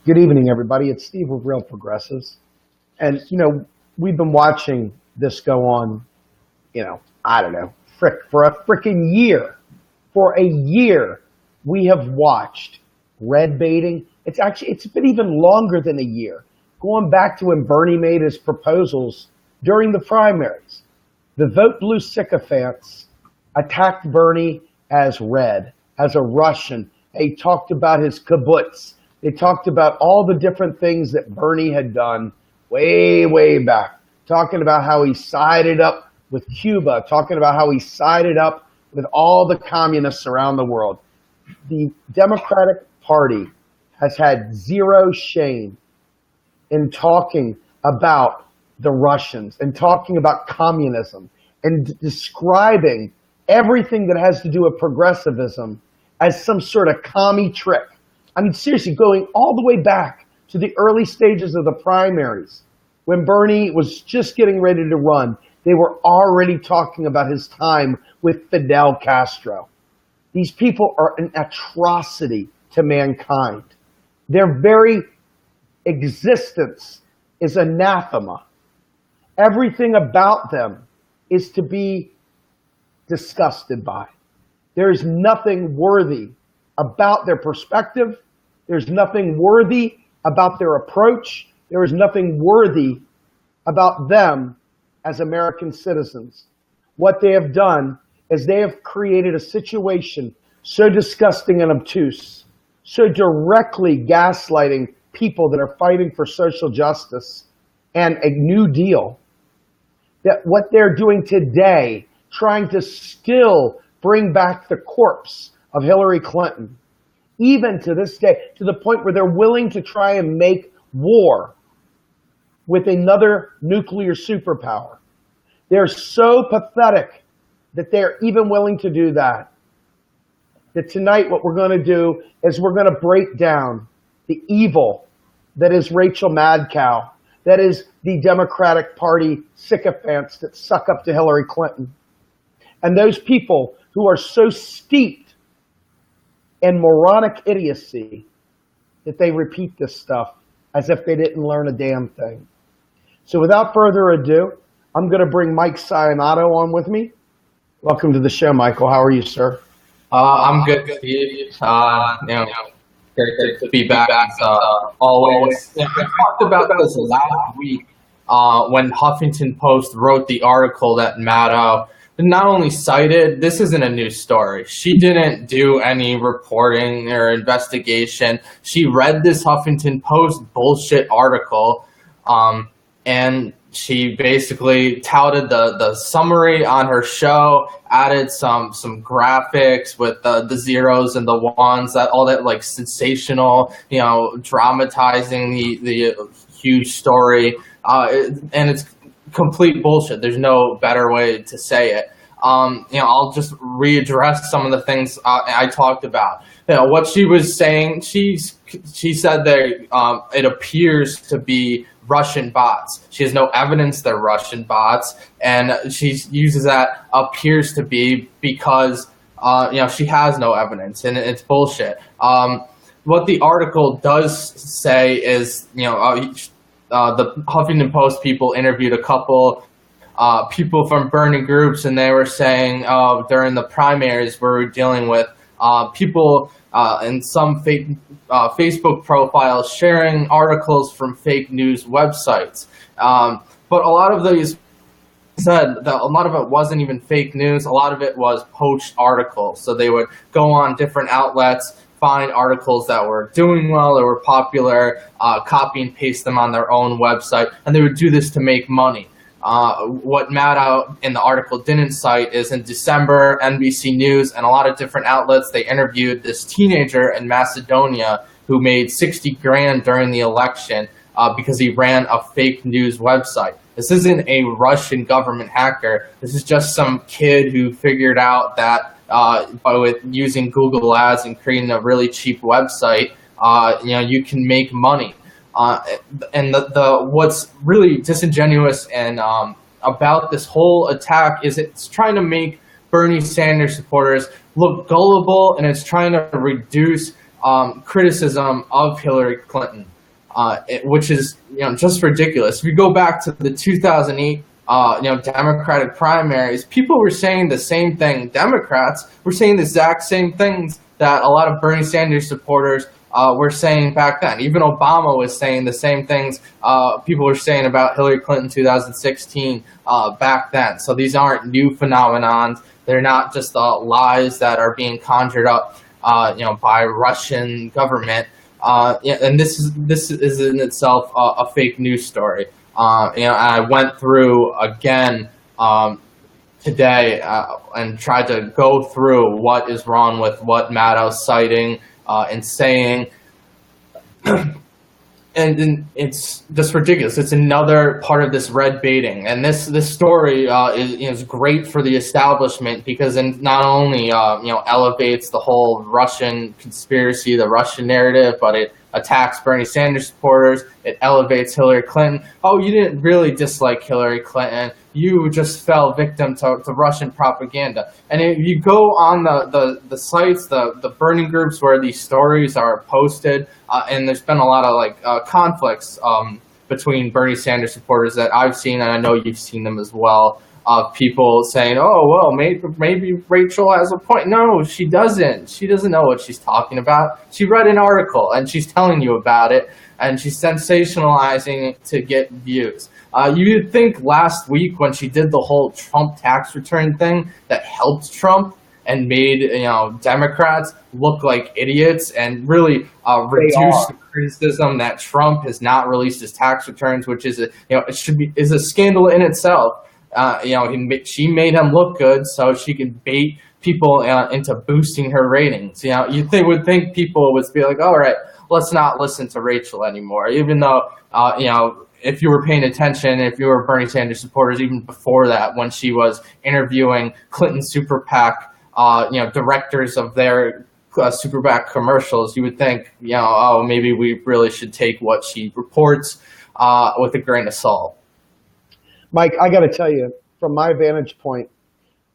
Good evening, everybody. It's Steve with Real Progressives. And, we've been watching this go on, I don't know, for a freaking year. For a year, we have watched red baiting. It's been even longer than a year. Going back to when Bernie made his proposals during the primaries. The Vote Blue sycophants attacked Bernie as red, as a Russian. They talked about his kibbutz. They talked about all the different things that Bernie had done way, way back. Talking about how he sided up with Cuba. Talking about how he sided up with all the communists around the world. The Democratic Party has had zero shame in talking about the Russians and talking about communism and describing everything that has to do with progressivism as some sort of commie trick. I mean, seriously, going all the way back to the early stages of the primaries, when Bernie was just getting ready to run, they were already talking about his time with Fidel Castro. These people are an atrocity to mankind. Their very existence is anathema. Everything about them is to be disgusted by. There is nothing worthy about their perspective. There's nothing worthy about their approach. There is nothing worthy about them as American citizens. What they have done is they have created a situation so disgusting and obtuse, so directly gaslighting people that are fighting for social justice and a New Deal, that what they're doing today, trying to still bring back the corpse of Hillary Clinton, even to this day, to the point where they're willing to try and make war with another nuclear superpower. They're so pathetic that they're even willing to do that. That tonight what we're going to do is we're going to break down the evil that is Rachel Maddow, that is the Democratic Party sycophants that suck up to Hillary Clinton. And those people who are so steeped in moronic idiocy that they repeat this stuff as if they didn't learn a damn thing. So without further ado, I'm going to bring Mike Sainato on with me. Welcome to the show, Michael. How are you, sir? I'm good, Steve. Great to be back as always. I talked about this last week when Huffington Post wrote the article that Maddow not only cited. This isn't a news story. She didn't do any reporting or investigation. She read this Huffington Post bullshit article, and she basically touted the summary on her show, added some graphics with the zeros and the ones, that all that like sensational, dramatizing the huge story, and it's complete bullshit. There's no better way to say it. I'll just readdress some of the things I talked about. What she was saying, she said that it appears to be Russian bots. She has no evidence they're Russian bots, and she uses that appears to be because she has no evidence, and it's bullshit. What the article does say is, the Huffington Post people interviewed a couple people from Bernie groups, and they were saying during the primaries we were dealing with people in some fake Facebook profiles sharing articles from fake news websites. But a lot of these said that a lot of it wasn't even fake news. A lot of it was poached articles. So they would go on different outlets, find articles that were doing well or were popular, copy and paste them on their own website, and they would do this to make money. What Maddow in the article didn't cite is in December, NBC News and a lot of different outlets, they interviewed this teenager in Macedonia who made 60 grand during the election because he ran a fake news website. This isn't a Russian government hacker. This is just some kid who figured out that with using Google Ads and creating a really cheap website, you can make money. And the what's really disingenuous and about this whole attack is it's trying to make Bernie Sanders supporters look gullible, and it's trying to reduce criticism of Hillary Clinton, which is just ridiculous. If you go back to the 2008 Democratic primaries, people were saying the same thing. Democrats were saying the exact same things that a lot of Bernie Sanders supporters were saying back then. Even Obama was saying the same things people were saying about Hillary Clinton 2016 back then. So these aren't new phenomenons. They're not just lies that are being conjured up, by Russian government. And this is in itself a fake news story. I went through again today and tried to go through what is wrong with what Maddow's citing and saying. And it's just ridiculous. It's another part of this red baiting, and this story is great for the establishment because it not only elevates the whole Russian conspiracy, the Russian narrative, but it attacks Bernie Sanders supporters. It elevates Hillary Clinton. Oh, you didn't really dislike Hillary Clinton. You just fell victim to Russian propaganda. And if you go on the sites, the burning groups where these stories are posted, and there's been a lot of conflicts between Bernie Sanders supporters that I've seen, and I know you've seen them as well, of people saying, oh, well, maybe Rachel has a point. No, she doesn't. She doesn't know what she's talking about. She read an article, and she's telling you about it, and she's sensationalizing it to get views. You'd think last week when she did the whole Trump tax return thing that helped Trump and made Democrats look like idiots and really reduce the criticism that Trump has not released his tax returns, which is a scandal in itself. She made him look good so she could bait people into boosting her ratings. You would think people would be like, all right, let's not listen to Rachel anymore, even though if you were paying attention, if you were Bernie Sanders supporters, even before that, when she was interviewing Clinton Super PAC, directors of their Super PAC commercials, you would think, maybe we really should take what she reports with a grain of salt. Mike, I got to tell you, from my vantage point,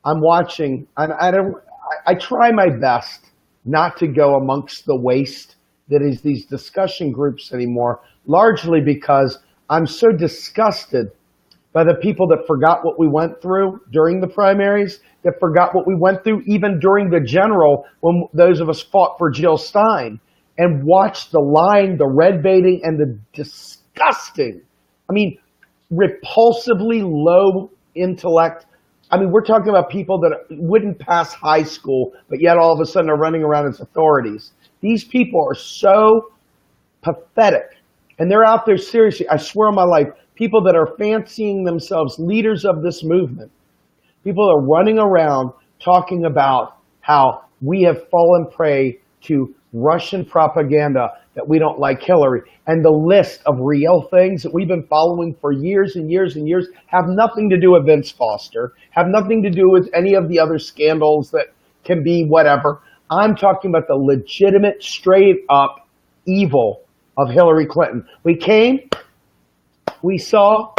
I'm watching. I try my best not to go amongst the waste that is these discussion groups anymore, largely because I'm so disgusted by the people that forgot what we went through during the primaries, that forgot what we went through even during the general when those of us fought for Jill Stein, and watched the lying, the red baiting, and the disgusting, repulsively low intellect. We're talking about people that wouldn't pass high school, but yet all of a sudden are running around as authorities. These people are so pathetic, and they're out there seriously. I swear on my life, people that are fancying themselves leaders of this movement, people are running around talking about how we have fallen prey to Russian propaganda, that we don't like Hillary. And the list of real things that we've been following for years and years and years have nothing to do with Vince Foster, have nothing to do with any of the other scandals that can be whatever. I'm talking about the legitimate, straight up evil of Hillary Clinton. We came, we saw,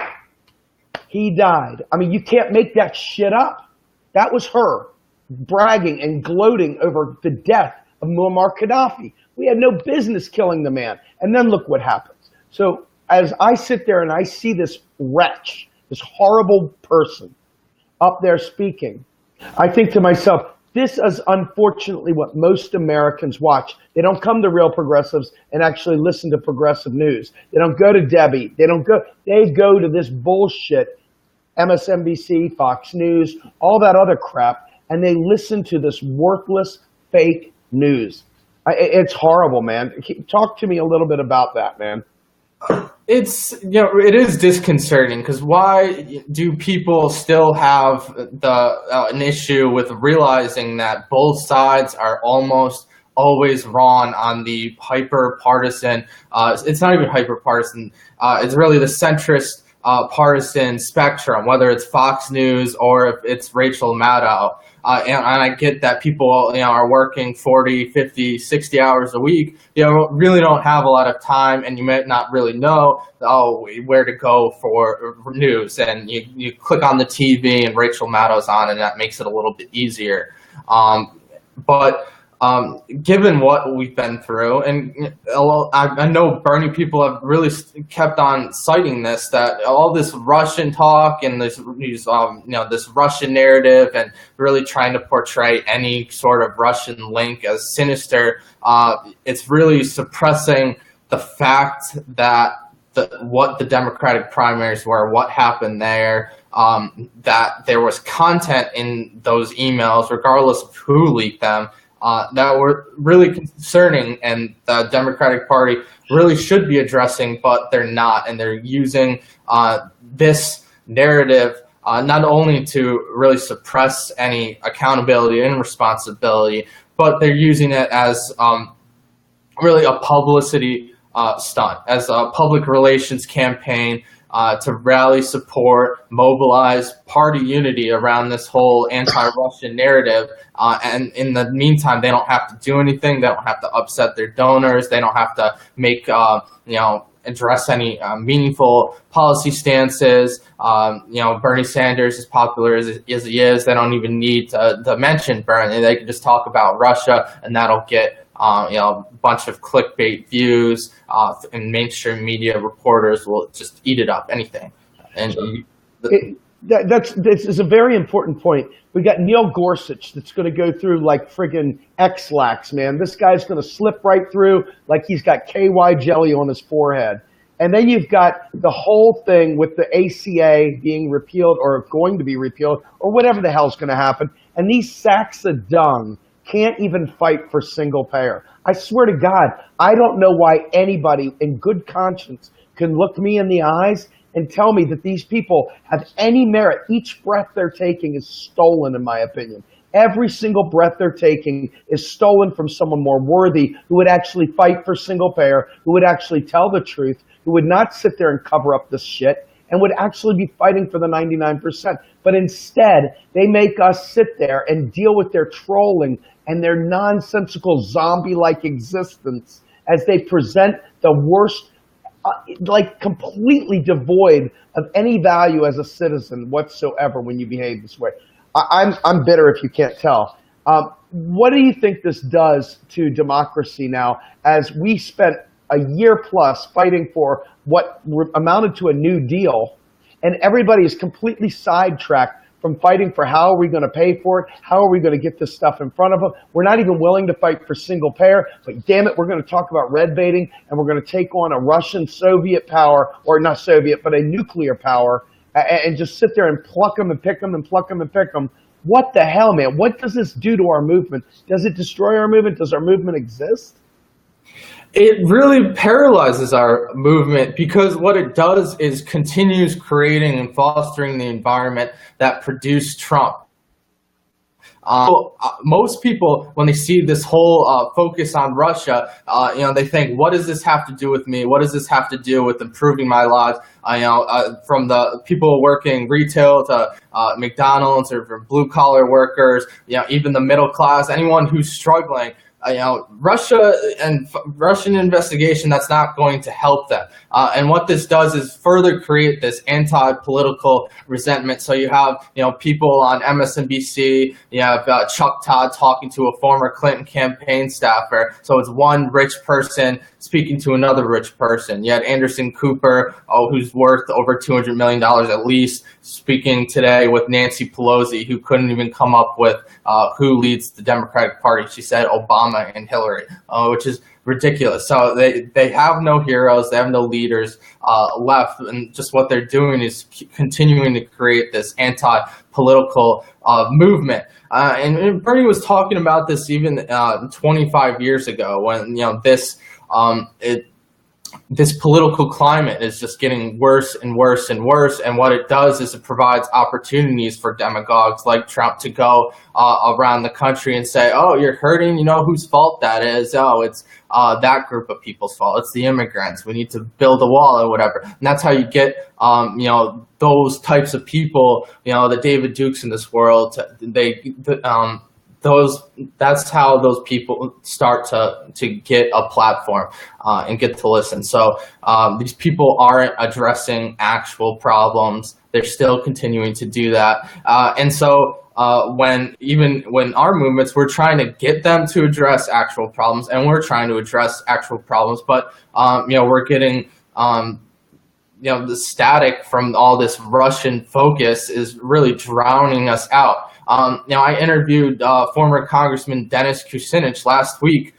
he died. You can't make that shit up. That was her bragging and gloating over the death of Muammar Gaddafi. We had no business killing the man. And then look what happens. So as I sit there and I see this wretch, this horrible person up there speaking, I think to myself, this is unfortunately what most Americans watch. They don't come to Real Progressives and actually listen to progressive news. They don't go to Debbie. They go to this bullshit, MSNBC, Fox News, all that other crap, and they listen to this worthless fake news. It's horrible, man. Talk to me a little bit about that, man. It is disconcerting because why do people still have an issue with realizing that both sides are almost always wrong on the hyper-partisan, it's not even hyper-partisan, it's really the centrist partisan spectrum, whether it's Fox News or if it's Rachel Maddow. And I get that people, are working 40, 50, 60 hours a week, really don't have a lot of time, and you might not really know, where to go for news. And you click on the TV and Rachel Maddow's on, and that makes it a little bit easier. But given what we've been through, and I know Bernie people have really kept on citing this, that all this Russian talk and this Russian narrative, and really trying to portray any sort of Russian link as sinister, it's really suppressing the fact that what the Democratic primaries were, what happened there, that there was content in those emails, regardless of who leaked them, that were really concerning, and the Democratic Party really should be addressing, but they're not. And they're using this narrative not only to really suppress any accountability and responsibility, but they're using it as really a publicity stunt, as a public relations campaign to rally support, mobilize party unity around this whole anti-Russian narrative. And in the meantime, they don't have to do anything. They don't have to upset their donors. They don't have to make, address any meaningful policy stances. Bernie Sanders, as popular as he is, they don't even need to mention Bernie. They can just talk about Russia, and that'll get a bunch of clickbait views, and mainstream media reporters will just eat it up, anything. And this is a very important point. We got Neil Gorsuch that's going to go through like friggin' X-Lax, man. This guy's going to slip right through like he's got KY jelly on his forehead. And then you've got the whole thing with the ACA being repealed or going to be repealed or whatever the hell's going to happen. And these sacks of dung can't even fight for single payer. I swear to God, I don't know why anybody in good conscience can look me in the eyes and tell me that these people have any merit. Each breath they're taking is stolen, in my opinion. Every single breath they're taking is stolen from someone more worthy who would actually fight for single payer, who would actually tell the truth, who would not sit there and cover up this shit, and would actually be fighting for the 99%. But instead, they make us sit there and deal with their trolling and their nonsensical zombie-like existence as they present the worst, completely devoid of any value as a citizen whatsoever when you behave this way. I'm bitter if you can't tell. What do you think this does to democracy now, as we spent a year plus fighting for what amounted to a New Deal, and everybody is completely sidetracked from fighting for how are we going to pay for it, how are we going to get this stuff in front of them. We're not even willing to fight for single payer, but damn it, we're going to talk about red baiting, and we're going to take on a Russian Soviet power, or not Soviet, but a nuclear power, and just sit there and pluck them and pick them and pluck them and pick them. What the hell, man? What does this do to our movement? Does it destroy our movement? Does our movement exist? It really paralyzes our movement, because what it does is continues creating and fostering the environment that produced Trump. Most people, when they see this whole focus on Russia, they think, what does this have to do with me? What does this have to do with improving my lives? From the people working retail to McDonald's, or for blue collar workers, even the middle class, anyone who's struggling. Russia and Russian investigation, that's not going to help them. And what this does is further create this anti-political resentment. So you have, people on MSNBC, you have Chuck Todd talking to a former Clinton campaign staffer. So it's one rich person speaking to another rich person. You had Anderson Cooper, who's worth over $200 million at least, speaking today with Nancy Pelosi, who couldn't even come up with who leads the Democratic Party. She said Obama and Hillary, which is ridiculous. So they have no heroes, they have no leaders left, and just what they're doing is continuing to create this anti-political movement. And Bernie was talking about this even 25 years ago, when this political climate is just getting worse and worse and worse. And what it does is it provides opportunities for demagogues like Trump to go around the country and say, oh, you're hurting, whose fault that is? Oh, it's that group of people's fault. It's the immigrants. We need to build a wall or whatever. And that's how you get, those types of people, the David Dukes in this world, that's how those people start to get a platform and get to listen. So these people aren't addressing actual problems. They're still continuing to do that. And so when our movements, we're trying to get them to address actual problems, and we're trying to address actual problems, but we're getting the static from all this Russian focus is really drowning us out. I interviewed former Congressman Dennis Kucinich last week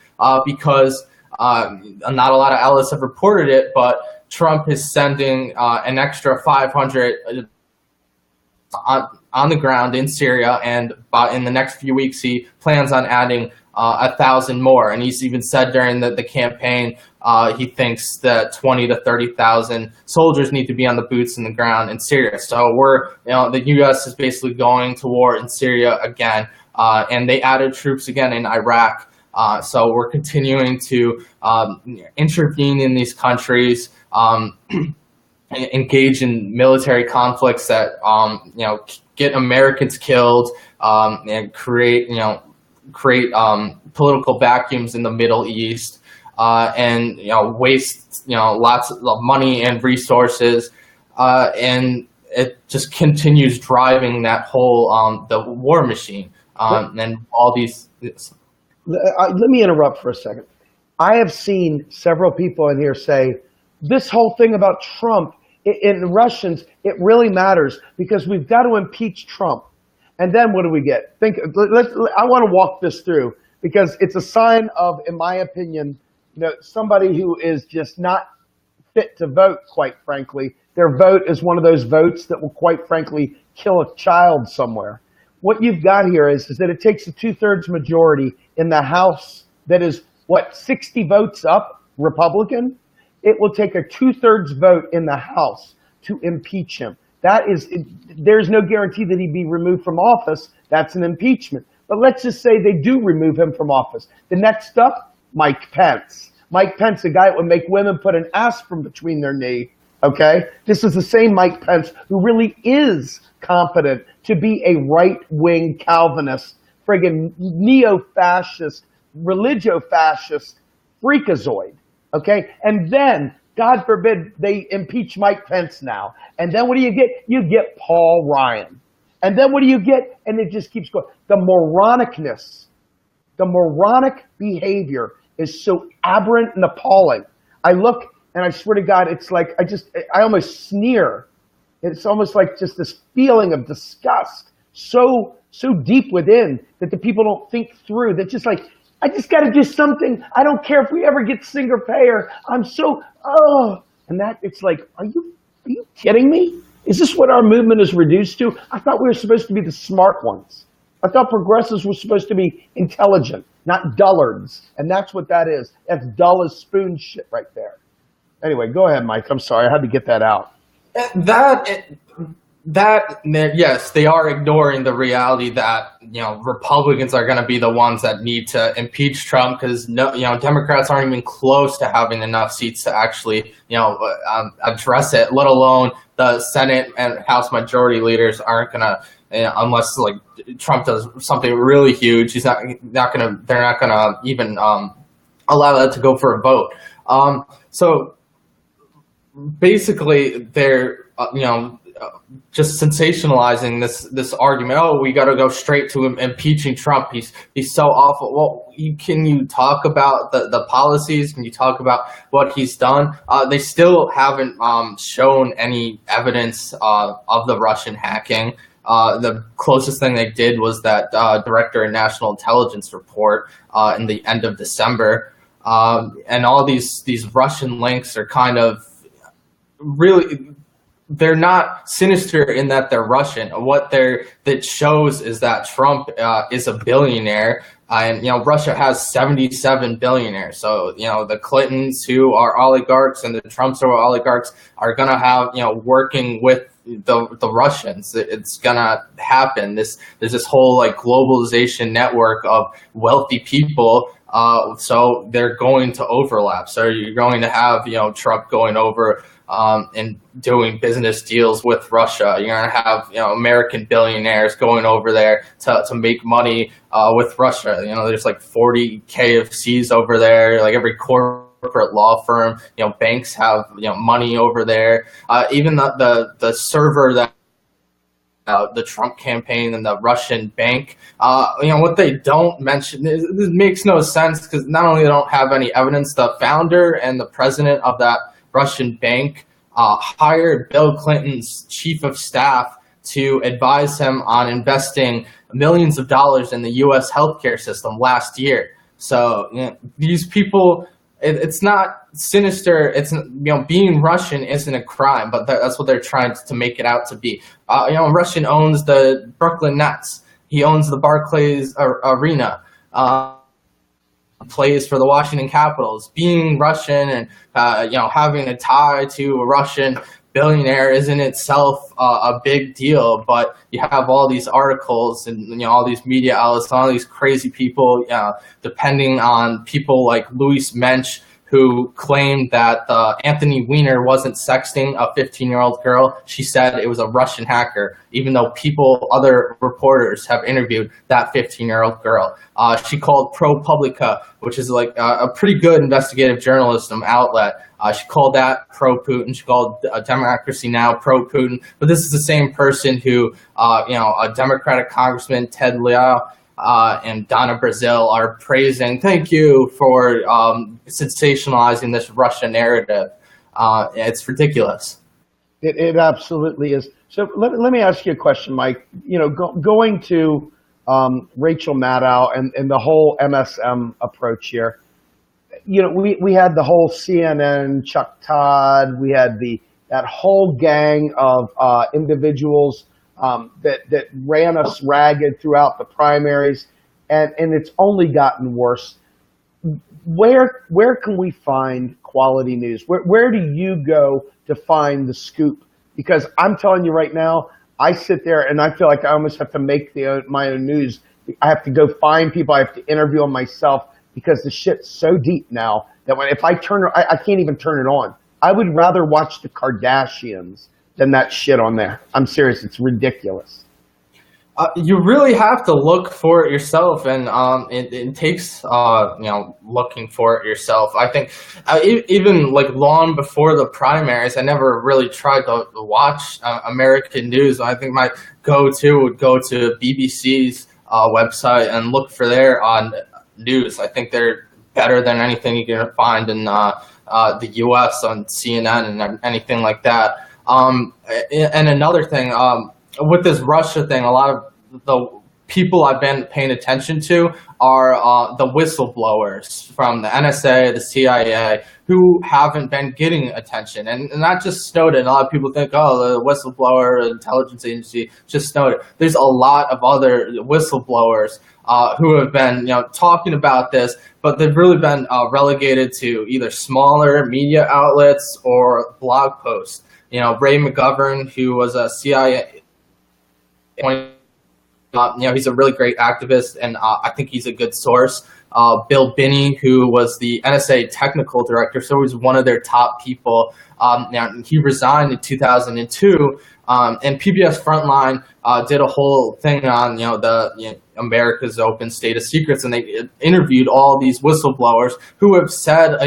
because not a lot of outlets have reported it, but Trump is sending an extra 500 on the ground in Syria, and in the next few weeks he plans on adding 1,000 more. And he's even said during the campaign he thinks that 20 to 30,000 soldiers need to be on the boots in the ground in Syria. So the U.S. is basically going to war in Syria again, and they added troops again in Iraq. So we're continuing to intervene in these countries, engage in military conflicts that get Americans killed, and create political vacuums in the Middle East, and waste lots of money and resources, and it just continues driving that whole the war machine, and all these. Let me interrupt for a second. I have seen several people in here say this whole thing about Trump in Russians, it really matters because we've got to impeach Trump. And then what do we get? I want to walk this through because it's a sign of, in my opinion, somebody who is just not fit to vote, quite frankly. Their vote is one of those votes that will, quite frankly, kill a child somewhere. What you've got here is that it takes a 2/3 majority in the House that is, 60 votes up Republican? It will take a 2/3 vote in the House to impeach him. There's no guarantee that he'd be removed from office. That's an impeachment. But let's just say they do remove him from office. The next up, Mike Pence. Mike Pence, a guy that would make women put an aspirin between their knee. Okay? This is the same Mike Pence who really is competent to be a right-wing Calvinist, friggin' neo-fascist, religio-fascist freakazoid. Okay? And then, God forbid, they impeach Mike Pence now. And then what do you get? You get Paul Ryan. And then what do you get? And it just keeps going. The moronicness, the moronic behavior is so aberrant and appalling. I look and I swear to God, it's like I almost sneer. It's almost like just this feeling of disgust so deep within that the people don't think through. They're just like, I just got to do something. I don't care if we ever get single payer. And it's like, are you kidding me? Is this what our movement is reduced to? I thought we were supposed to be the smart ones. I thought progressives were supposed to be intelligent, not dullards. And that's what that is. That's dull as spoon shit right there. Anyway, go ahead, Mike. I'm sorry. I had to get that out. Yes, they are ignoring the reality that Republicans are going to be the ones that need to impeach Trump because Democrats aren't even close to having enough seats to actually address it. Let alone the Senate and House majority leaders aren't going to, unless like Trump does something really huge, they're not going to even allow that to go for a vote. So basically, they're just sensationalizing this argument. Oh, we got to go straight to impeaching Trump. He's so awful. Well, can you talk about the policies? Can you talk about what he's done? They still haven't shown any evidence of the Russian hacking. The closest thing they did was that Director of National Intelligence report in the end of December. And all these Russian links are kind of really, they're not sinister in that they're Russian. What that shows is that Trump is a billionaire, and Russia has 77 billionaires. So the Clintons, who are oligarchs, and the Trumps, who are oligarchs, are gonna have working with the Russians. It's gonna happen. There's this whole like globalization network of wealthy people. So they're going to overlap. So you're going to have Trump going over and doing business deals with Russia. You're going to have American billionaires going over there to make money with Russia. There's like 40 KFCs over there. Like every corporate law firm, banks have money over there. Even the server that the Trump campaign and the Russian bank. What they don't mention, this makes no sense because not only they don't have any evidence, the founder and the president of that Russian bank hired Bill Clinton's chief of staff to advise him on investing millions of dollars in the U.S. healthcare system last year. So these people, it's not sinister. It's being Russian isn't a crime, but that's what they're trying to make it out to be. Russian owns the Brooklyn Nets. He owns the Barclays Arena. Plays for the Washington Capitals. Being Russian and having a tie to a Russian billionaire is in itself a big deal, but you have all these articles and all these media outlets, all these crazy people, depending on people like Louise Mensch, who claimed that Anthony Weiner wasn't sexting a 15-year-old girl. She said it was a Russian hacker, even though other reporters have interviewed that 15-year-old girl. She called ProPublica, which is like a pretty good investigative journalism outlet. She called that pro-Putin. She called Democracy Now! Pro-Putin. But this is the same person who, a Democratic Congressman, Ted Lieu, and Donna Brazil are praising, thank you for sensationalizing this Russia narrative. It's ridiculous. It absolutely is. So let me ask you a question, Mike. Going to Rachel Maddow and the whole MSM approach here. We had the whole CNN, Chuck Todd. We had that whole gang of individuals that ran us ragged throughout the primaries, and it's only gotten worse. Where can we find quality news? Where do you go to find the scoop? Because I'm telling you right now, I sit there and I feel like I almost have to make my own news. I have to go find people. I have to interview them myself because the shit's so deep now that if I I can't even turn it on. I would rather watch the Kardashians than that shit on there. I'm serious. It's ridiculous. You really have to look for it yourself, and it takes looking for it yourself. I think even like long before the primaries, I never really tried to watch American news. I think my go-to would go to BBC's website and look for their news. I think they're better than anything you can find in the U.S. on CNN and anything like that. And another thing, with this Russia thing, a lot of the people I've been paying attention to are the whistleblowers from the NSA, the CIA, who haven't been getting attention. And not just Snowden. A lot of people think, the whistleblower, the intelligence agency, just Snowden. There's a lot of other whistleblowers who have been talking about this, but they've really been relegated to either smaller media outlets or blog posts. Ray McGovern, who was a CIA, he's a really great activist, and I think he's a good source. Bill Binney, who was the NSA technical director, so he was one of their top people. He resigned in 2002, and PBS Frontline did a whole thing on America's Open State of Secrets, and they interviewed all these whistleblowers who have said,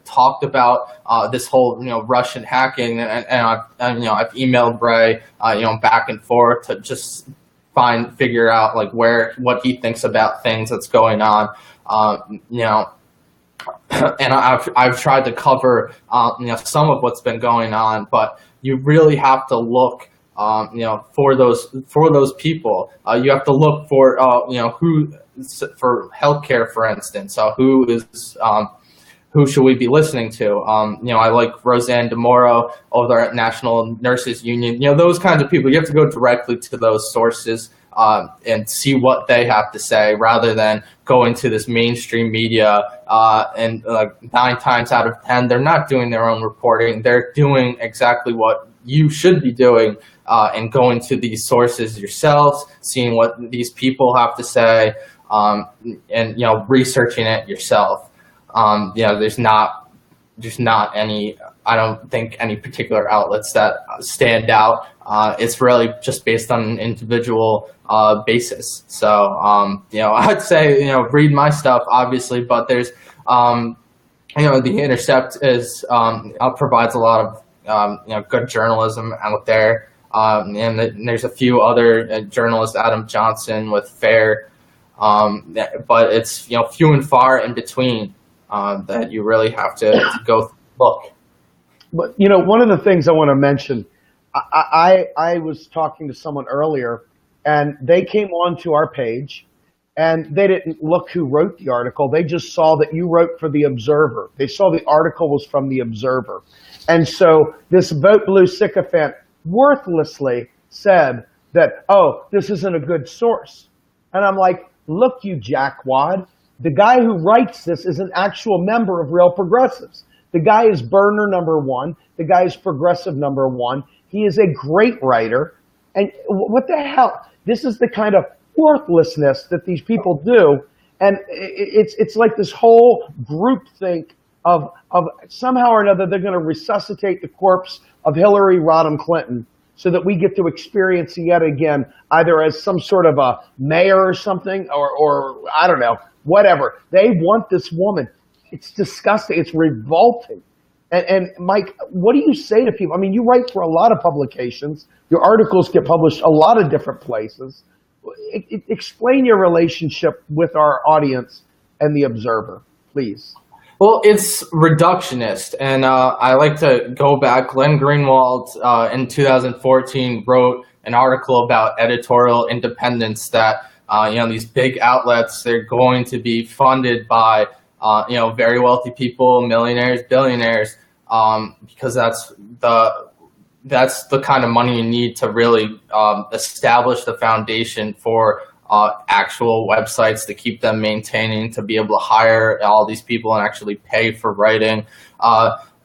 talked about this whole Russian hacking, and I've emailed Ray, back and forth to just figure out like what he thinks about things that's going on, and I've tried to cover some of what's been going on, but you really have to look for those people. You have to look for who, for healthcare, for instance. Who should we be listening to? I like Roseanne DeMoro over at National Nurses Union. Those kinds of people. You have to go directly to those sources and see what they have to say, rather than going to this mainstream media. And 9 times out of 10, they're not doing their own reporting. They're doing exactly what you should be doing, and going to these sources yourselves, seeing what these people have to say, and researching it yourself. There's not any, I don't think, any particular outlets that stand out. It's really just based on an individual basis. So, I'd say, read my stuff, obviously, but there's, The Intercept provides a lot of, good journalism out there. and there's a few other journalists, Adam Johnson with Fair, but it's few and far in between that you really have to go look. But one of the things I want to mention, I was talking to someone earlier, and they came onto our page, and they didn't look who wrote the article. They just saw that you wrote for the Observer. They saw the article was from the Observer, and so this Vote Blue sycophant worthlessly said that, oh, this isn't a good source. And I'm like, look, you jackwad, the guy who writes this is an actual member of Real Progressives. The guy is burner number one. The guy is progressive number one. He is a great writer. And what the hell? This is the kind of worthlessness that these people do. And it's like this whole groupthink of somehow or another they're going to resuscitate the corpse of Hillary Rodham Clinton so that we get to experience yet again either as some sort of a mayor or something or I don't know, whatever. They want this woman. It's disgusting. It's revolting. And Mike, what do you say to people? I mean, you write for a lot of publications. Your articles get published a lot of different places. Explain your relationship with our audience and the Observer, please. Well, it's reductionist, and I like to go back. Glenn Greenwald in 2014 wrote an article about editorial independence that these big outlets, they're going to be funded by very wealthy people, millionaires, billionaires, because that's the kind of money you need to really establish the foundation for actual websites, to keep them maintaining, to be able to hire all these people and actually pay for writing.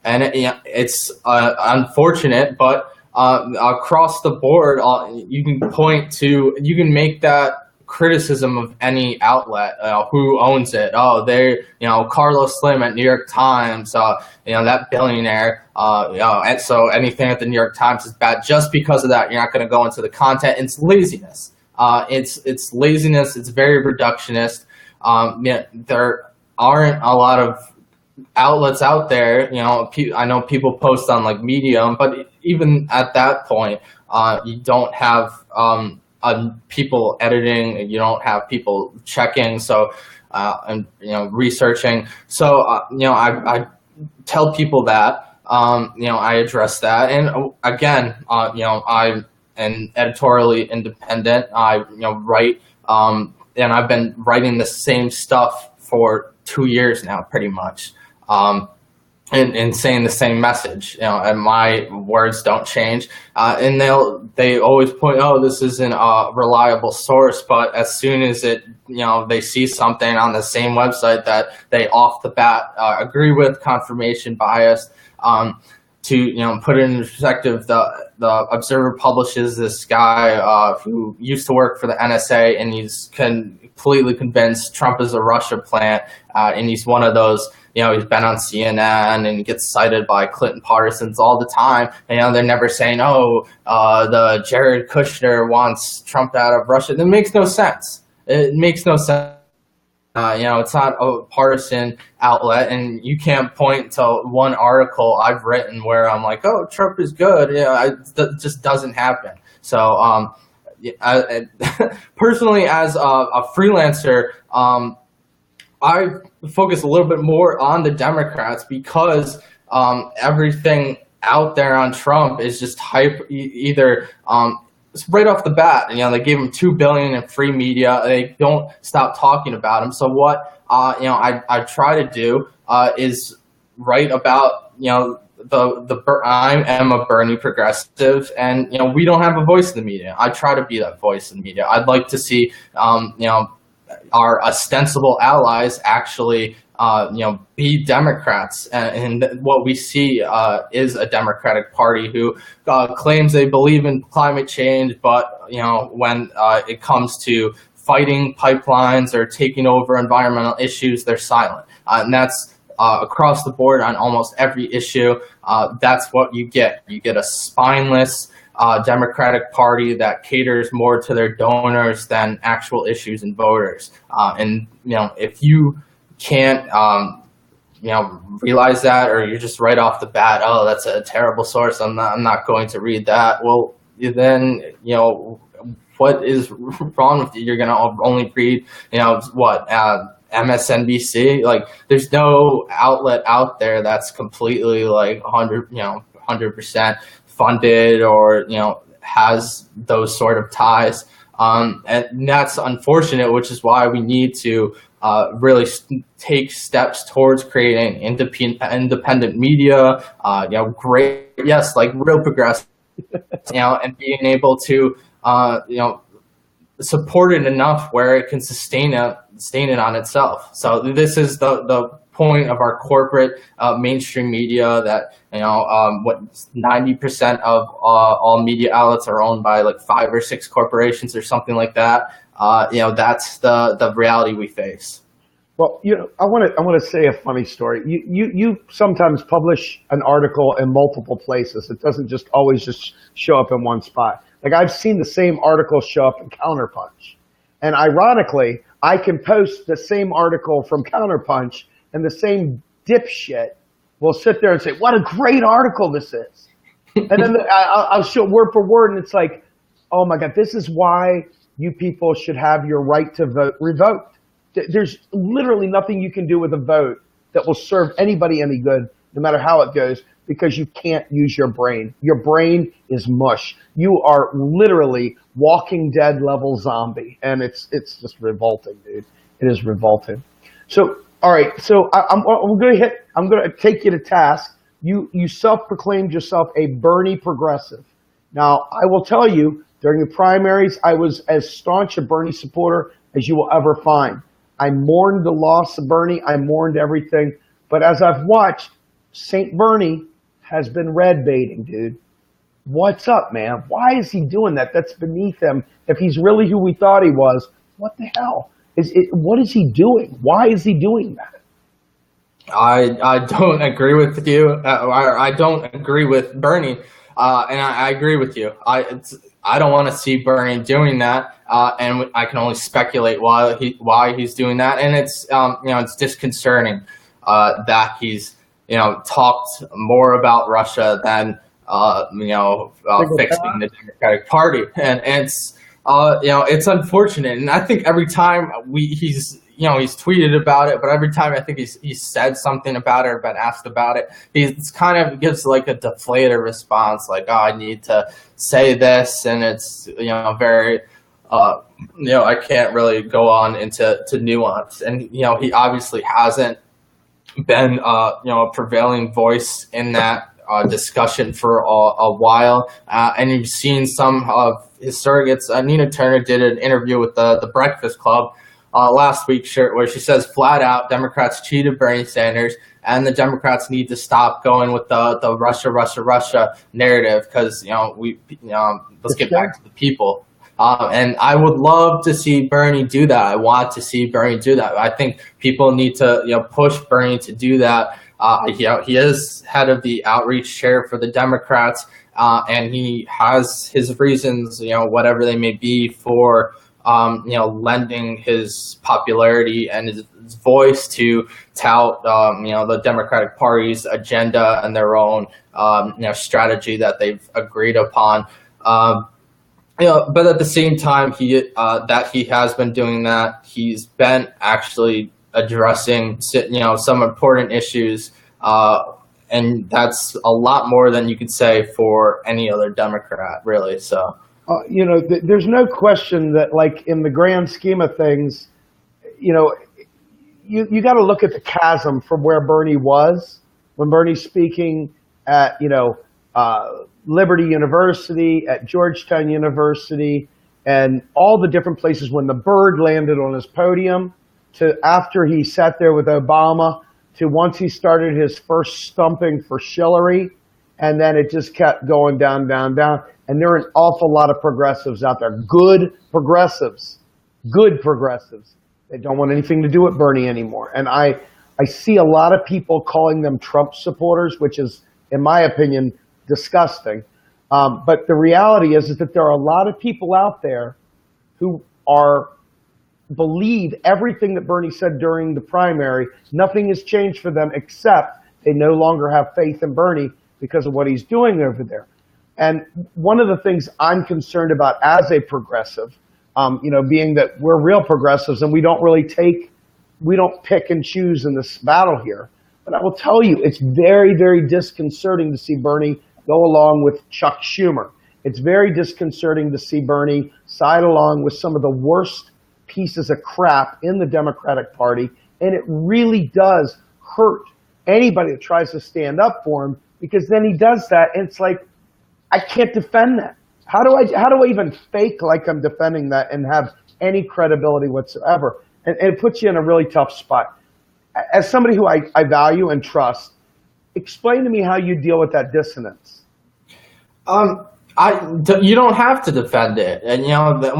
It's unfortunate, but across the board, you can make that criticism of any outlet. Who owns it? Oh, Carlos Slim at New York Times, that billionaire, and so anything at the New York Times is bad. Just because of that, you're not going to go into the content. It's laziness. It's laziness. It's very reductionist. There aren't a lot of outlets out there. I know people post on like Medium, but even at that point, you don't have people editing. You don't have people checking. So and researching. So I tell people that I address that, and again, I'm and editorially independent. I write, and I've been writing the same stuff for 2 years now, pretty much, and saying the same message. And my words don't change. And they always point, oh, this isn't a reliable source. But as soon as they see something on the same website that they off the bat agree with, confirmation bias. To put it in perspective, the Observer publishes this guy who used to work for the NSA, and he's completely convinced Trump is a Russia plant, and he's one of those. He's been on CNN and gets cited by Clinton partisans all the time. And they're never saying, "Oh, the Jared Kushner wants Trump out of Russia." That makes no sense. It makes no sense. It's not a partisan outlet, and you can't point to one article I've written where I'm like, oh, Trump is good. It just doesn't happen. So I personally, as a freelancer, I focus a little bit more on the Democrats because everything out there on Trump is just hype. Either right off the bat, they gave him $2 billion in free media. They don't stop talking about him. So what I try to do is write about I am a Bernie progressive, and we don't have a voice in the media. I try to be that voice in the media. I'd like to see our ostensible allies actually be Democrats, and what we see is a Democratic Party who claims they believe in climate change, but when it comes to fighting pipelines or taking over environmental issues, they're silent, and that's across the board on almost every issue. That's what you get. You get a spineless Democratic Party that caters more to their donors than actual issues and voters. And if you can't realize that, or you're just right off the bat, oh, that's a terrible source, I'm not going to read that. Well, then what is wrong with you? You're gonna only read MSNBC. Like, there's no outlet out there that's completely like 100% funded or has those sort of ties. And that's unfortunate, which is why we need to really take steps towards creating independent media. Great, yes, like real progressive, and being able to support it enough where it can sustain it on itself. So this is the point of our corporate mainstream media, that 90% of all media outlets are owned by like 5 or 6 corporations or something like that. That's the reality we face. Well, I want to say a funny story. You sometimes publish an article in multiple places. It doesn't just always just show up in one spot. Like, I've seen the same article show up in Counterpunch, and ironically, I can post the same article from Counterpunch, and the same dipshit will sit there and say, "What a great article this is," and then I'll show word for word, and it's like, "Oh my God, this is why you people should have your right to vote revoked." There's literally nothing you can do with a vote that will serve anybody any good, no matter how it goes, because you can't use your brain. Your brain is mush. You are literally Walking Dead level zombie, and it's just revolting, dude. It is revolting. So, all right. So I'm going to take you to task. You self-proclaimed yourself a Bernie progressive. Now, I will tell you, during the primaries, I was as staunch a Bernie supporter as you will ever find. I mourned the loss of Bernie. I mourned everything. But as I've watched, St. Bernie has been red baiting, dude. What's up, man? Why is he doing that? That's beneath him. If he's really who we thought he was, what the hell? What is he doing? Why is he doing that? I don't agree with you. I don't agree with Bernie, and I agree with you. I don't want to see Bernie doing that, and I can only speculate why he's doing that. And it's it's disconcerting that he's talked more about Russia than fixing the Democratic Party, and it's it's unfortunate. And I think every time he's tweeted about it, but every time I think he's said something about it or been asked about it, he kind of gives like a deflated response, like, "Oh, I need to say this," and it's very I can't really go on into nuance. And he obviously hasn't been a prevailing voice in that discussion for a while, and you've seen some of his surrogates. Nina Turner did an interview with the Breakfast Club last week, where she says flat out, Democrats cheated Bernie Sanders, and the Democrats need to stop going with the Russia narrative, because let's get back to the people. And I would love to see Bernie do that. I want to see Bernie do that. I think people need to push Bernie to do that. He is head of the outreach chair for the Democrats, and he has his reasons, whatever they may be, for lending his popularity and his voice to tout the Democratic Party's agenda and their own strategy that they've agreed upon. But at the same time, he has been doing that. He's been actually addressing some important issues, and that's a lot more than you could say for any other Democrat, really. So there's no question that, like, in the grand scheme of things, you got to look at the chasm from where Bernie was when Bernie's speaking at Liberty University, at Georgetown University, and all the different places when the bird landed on his podium, to after he sat there with Obama, to once he started his first stumping for Hillary, and then it just kept going down. And there are an awful lot of progressives out there, good progressives, that don't want anything to do with Bernie anymore. And I see a lot of people calling them Trump supporters, which is, in my opinion, disgusting. But the reality is that there are a lot of people out there who believe everything that Bernie said during the primary. Nothing has changed for them except they no longer have faith in Bernie because of what he's doing over there. And one of the things I'm concerned about as a progressive, being that we're real progressives and we don't pick and choose in this battle here. But I will tell you, it's very, very disconcerting to see Bernie go along with Chuck Schumer. It's very disconcerting to see Bernie side along with some of the worst pieces of crap in the Democratic Party. And it really does hurt anybody that tries to stand up for him, because then he does that and it's like, I can't defend that. How do I even fake like I'm defending that and have any credibility whatsoever? And it puts you in a really tough spot. As somebody who I value and trust, explain to me how you deal with that dissonance. You don't have to defend it. And,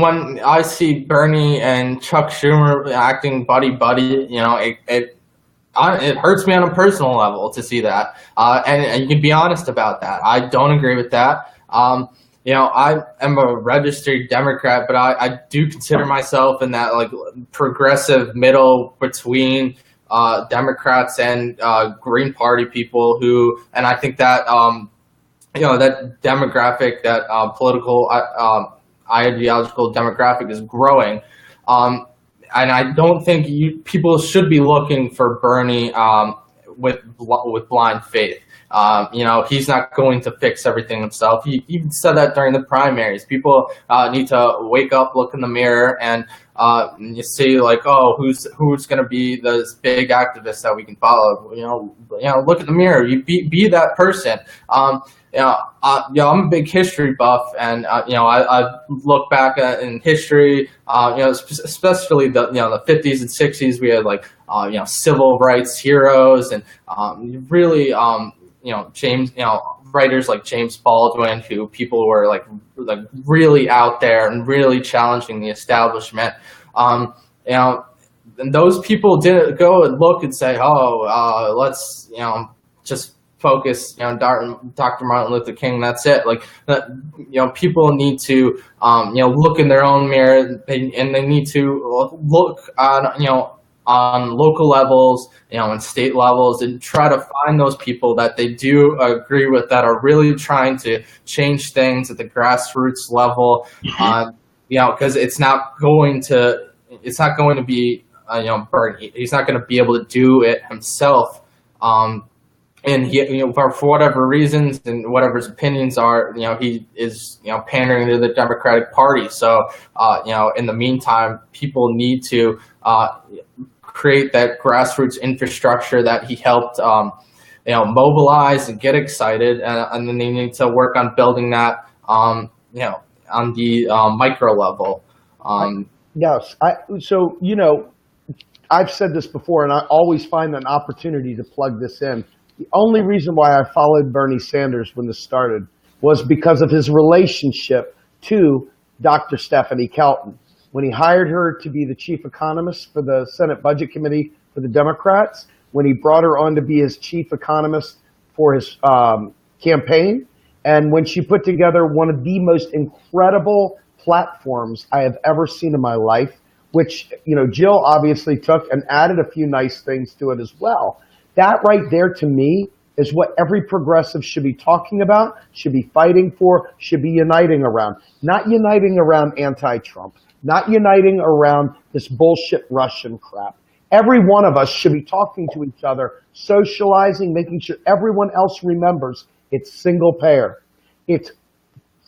when I see Bernie and Chuck Schumer acting buddy, it hurts me on a personal level to see that. And you can be honest about that. I don't agree with that. I am a registered Democrat, but I do consider myself in that like progressive middle between Democrats and Green Party people and I think that that demographic, that political ideological demographic is growing, and I don't think people should be looking for Bernie with blind faith. He's not going to fix everything himself. He even said that during the primaries. People need to wake up, look in the mirror, and you see like, oh, who's going to be this big activist that we can follow? Look in the mirror. You be that person. I'm a big history buff, and I look back in history. Especially the 50s and 60s, we had like civil rights heroes, and really James, writers like James Baldwin, who people were like really out there and really challenging the establishment. And those people didn't go and look and say, oh, let's just focus, Dr. Martin Luther King. That's it. Like, people need to, look in their own mirror, and they need to look on local levels, and state levels, and try to find those people that they do agree with, that are really trying to change things at the grassroots level. Because it's not going to be, Bernie. He's not going to be able to do it himself. And he, for whatever reasons and whatever his opinions are, he is, pandering to the Democratic Party. So, in the meantime, people need to create that grassroots infrastructure that he helped, mobilize and get excited, and then they need to work on building that, on the micro level. Yes. I've said this before, and I always find an opportunity to plug this in. The only reason why I followed Bernie Sanders when this started was because of his relationship to Dr. Stephanie Kelton. When he hired her to be the chief economist for the Senate Budget Committee for the Democrats, when he brought her on to be his chief economist for his campaign, and when she put together one of the most incredible platforms I have ever seen in my life, which, Jill obviously took and added a few nice things to it as well. That right there, to me, is what every progressive should be talking about, should be fighting for, should be uniting around. Not uniting around anti-Trump, not uniting around this bullshit Russian crap. Every one of us should be talking to each other, socializing, making sure everyone else remembers it's single payer. It's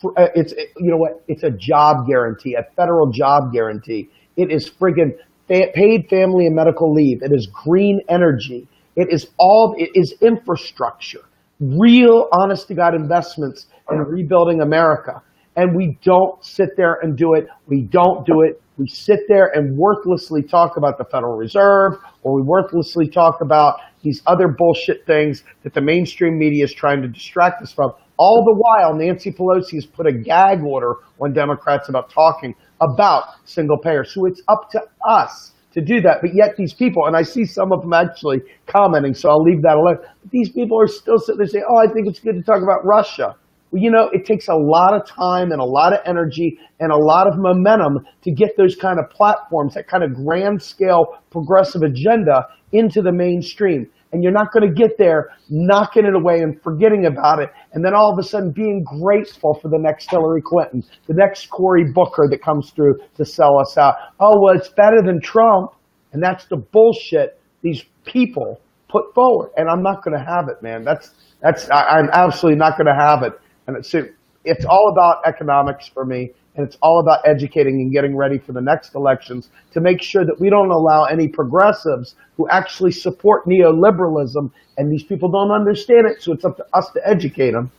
a job guarantee, a federal job guarantee. It is friggin' paid family and medical leave. It is green energy. It is infrastructure, real honest to God investments in rebuilding America. And we don't sit there and do it. We don't do it. We sit there and worthlessly talk about the Federal Reserve, or we worthlessly talk about these other bullshit things that the mainstream media is trying to distract us from. All the while, Nancy Pelosi has put a gag order on Democrats about talking about single payer. So it's up to us to do that. But yet these people, and I see some of them actually commenting, so I'll leave that alone. But these people are still sitting there saying, oh, I think it's good to talk about Russia. Well, it takes a lot of time and a lot of energy and a lot of momentum to get those kind of platforms, that kind of grand scale progressive agenda into the mainstream. and you're not going to get there knocking it away and forgetting about it, and then all of a sudden being grateful for the next Hillary Clinton, the next Cory Booker that comes through to sell us out. Oh, well, it's better than Trump, and that's the bullshit these people put forward, and I'm not going to have it, man. I'm absolutely not going to have it, and it's all about economics for me. And it's all about educating and getting ready for the next elections to make sure that we don't allow any progressives who actually support neoliberalism, and these people don't understand it, so it's up to us to educate them.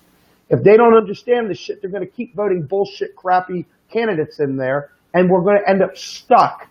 If they don't understand this shit, they're going to keep voting bullshit, crappy candidates in there, and we're going to end up stuck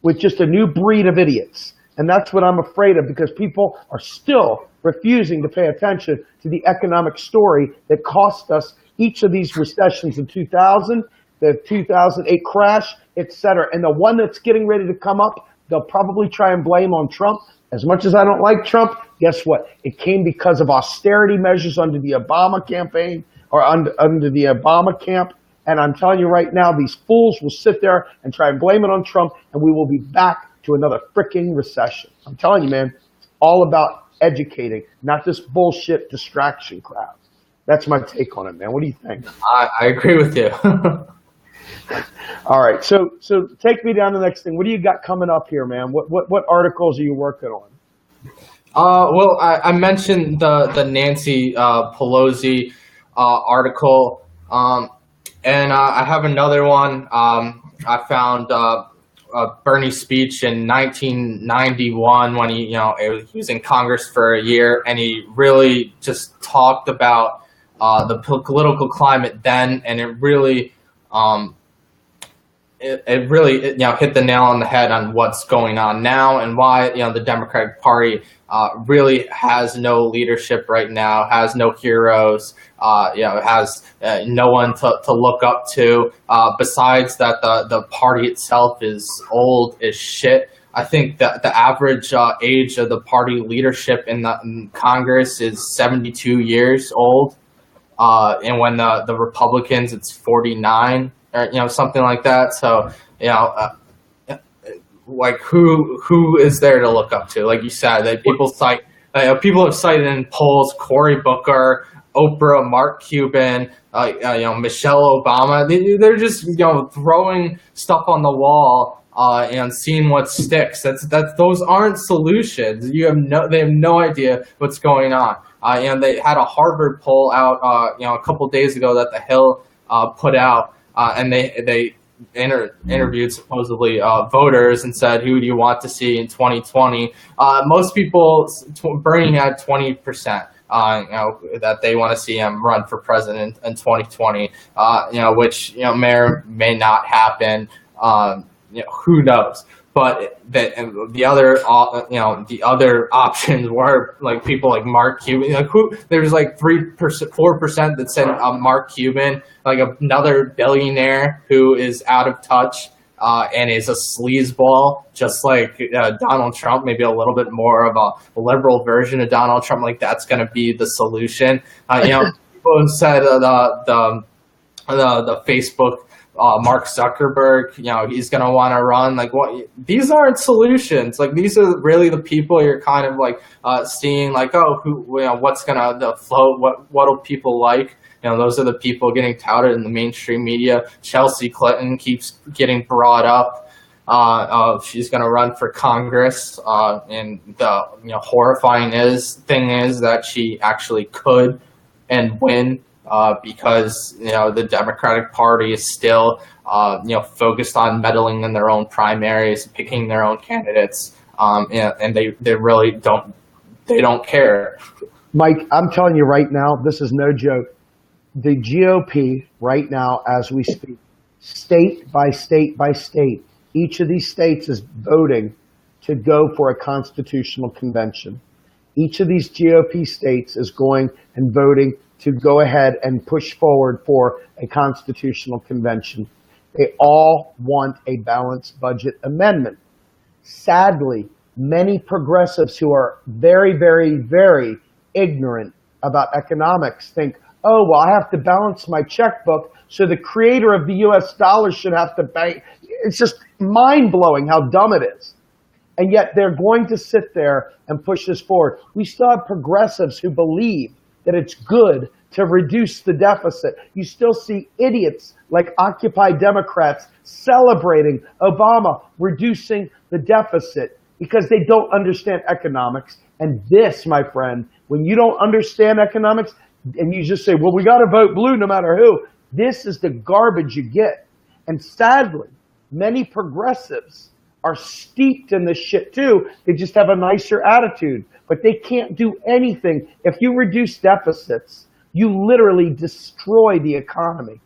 with just a new breed of idiots. And that's what I'm afraid of, because people are still refusing to pay attention to the economic story that cost us each of these recessions in 2000, the 2008 crash, etc. And the one that's getting ready to come up, they'll probably try and blame on Trump. As much as I don't like Trump, guess what? It came because of austerity measures under the Obama campaign, or under the Obama camp. And I'm telling you right now, these fools will sit there and try and blame it on Trump, and we will be back to another freaking recession. I'm telling you, man, it's all about educating, not this bullshit distraction crowd. That's my take on it, man. What do you think? I agree with you. All right, so take me down to the next thing. What do you got coming up here, man? What articles are you working on? Well, I mentioned the Nancy Pelosi article, and I have another one. I found Bernie's speech in 1991 when he was in Congress for a year, and he really just talked about the political climate then, and it really. It really hit the nail on the head on what's going on now and why the Democratic Party really has no leadership right now, has no heroes, has no one to look up to. Besides that, the party itself is old as shit. I think that the average age of the party leadership in Congress is 72 years old, and when the Republicans, it's 49. Or something like that. So like who is there to look up to? Like you said, that people have cited in polls Cory Booker, Oprah, Mark Cuban, Michelle Obama. They're just throwing stuff on the wall and seeing what sticks. Those aren't solutions. They have no idea what's going on. They had a Harvard poll out a couple days ago that The Hill put out. And they interviewed supposedly voters and said, who do you want to see in 2020? Most people, Bernie had 20%, that they want to see him run for president in 2020, which may or may not happen. Who knows? But the other options were like people like Mark Cuban. There was like 3%, 4% that said Mark Cuban, like another billionaire who is out of touch and is a sleazeball, just like Donald Trump. Maybe a little bit more of a liberal version of Donald Trump. Like that's going to be the solution. People have said the Facebook. Mark Zuckerberg, he's going to want to run. Like, what? These aren't solutions. Like, these are really the people you're kind of like seeing. Like, what's going to float? What'll people like? Those are the people getting touted in the mainstream media. Chelsea Clinton keeps getting brought up. She's going to run for Congress, and the horrifying thing is that she actually could and win. Because the Democratic Party is still focused on meddling in their own primaries, picking their own candidates, and they really don't care. Mike, I'm telling you right now, this is no joke. The GOP right now, as we speak, state by state by state, each of these states is voting to go for a constitutional convention. Each of these GOP states is going and voting to go ahead and push forward for a constitutional convention. They all want a balanced budget amendment. Sadly, many progressives who are very, very, very ignorant about economics think, oh, well, I have to balance my checkbook, so the creator of the US dollar should have to bank. It's just mind-blowing how dumb it is. And yet they're going to sit there and push this forward. We still have progressives who believe that it's good to reduce the deficit. You still see idiots like Occupy Democrats celebrating Obama reducing the deficit because they don't understand economics. And this, my friend, when you don't understand economics and you just say, well, we got to vote blue no matter who, this is the garbage you get. And sadly, many progressives are steeped in this shit too. They just have a nicer attitude, but they can't do anything. If you reduce deficits, you literally destroy the economy.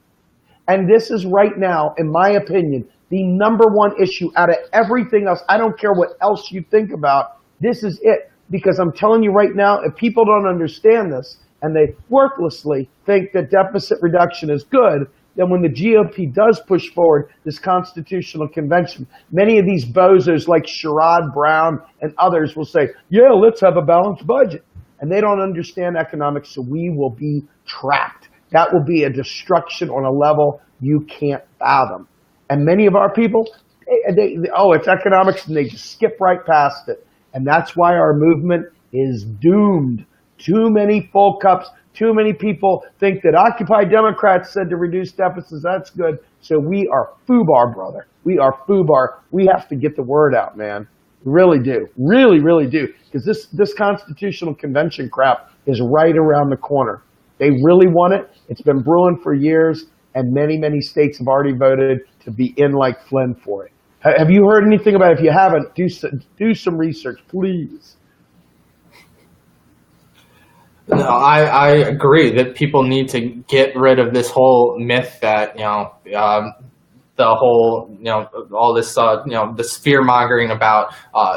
And this is right now, in my opinion, the number one issue out of everything else. I don't care what else you think about. This is it. Because I'm telling you right now, if people don't understand this and they worthlessly think that deficit reduction is good, then when the GOP does push forward this constitutional convention, many of these bozos like Sherrod Brown and others will say, yeah, let's have a balanced budget. And they don't understand economics, so we will be trapped. That will be a destruction on a level you can't fathom. And many of our people, it's economics, and they just skip right past it. And that's why our movement is doomed. Too many full cups. Too many people think that Occupy Democrats said to reduce deficits, that's good. So we are FUBAR, brother. We are FUBAR. We have to get the word out, man. We really do. Really, really do. Because this constitutional convention crap is right around the corner. They really want it. It's been brewing for years, and many, many states have already voted to be in like Flynn for it. Have you heard anything about it? If you haven't, do some research, please. No, I agree that people need to get rid of this whole myth that, the whole, all this, this fear mongering about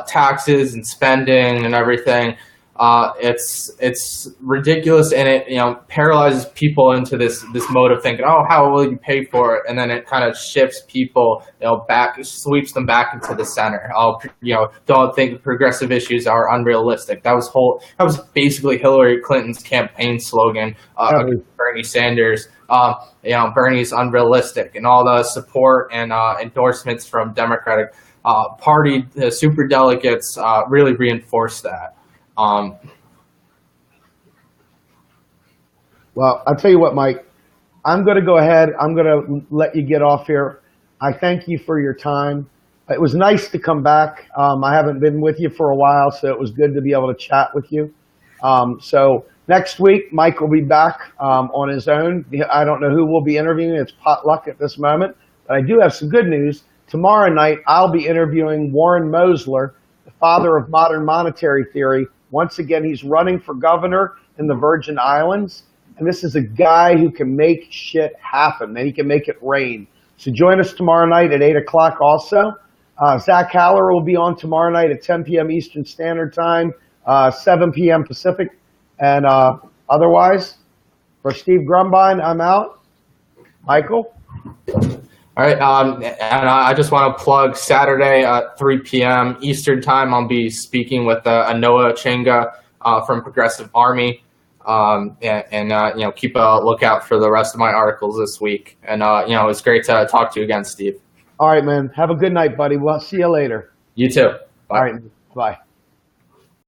taxes and spending and everything. It's ridiculous, and it paralyzes people into this mode of thinking, oh, how will you pay for it? And then it kind of shifts people, sweeps them back into the center. Don't think progressive issues are unrealistic. That was basically Hillary Clinton's campaign slogan against Bernie Sanders. Bernie's unrealistic, and all the support and endorsements from Democratic Party superdelegates really reinforce that. Well, I'll tell you what, Mike, I'm going to go ahead. I'm going to let you get off here. I thank you for your time. It was nice to come back. I haven't been with you for a while, so it was good to be able to chat with you. So next week, Mike will be back on his own. I don't know who we'll be interviewing. It's potluck at this moment. But I do have some good news. Tomorrow night, I'll be interviewing Warren Mosler, the father of modern monetary theory. Once again, he's running for governor in the Virgin Islands. And this is a guy who can make shit happen, and he can make it rain. So join us tomorrow night at 8 o'clock also. Zach Haller will be on tomorrow night at 10 p.m. Eastern Standard Time, 7 p.m. Pacific. And otherwise, for Steve Grumbine, I'm out. Michael? All right, and I just want to plug Saturday at 3 p.m. Eastern Time. I'll be speaking with Anoa Chenga from Progressive Army, and keep a lookout for the rest of my articles this week. And it's great to talk to you again, Steve. All right, man. Have a good night, buddy. We'll see you later. You too. Bye. All right. Bye.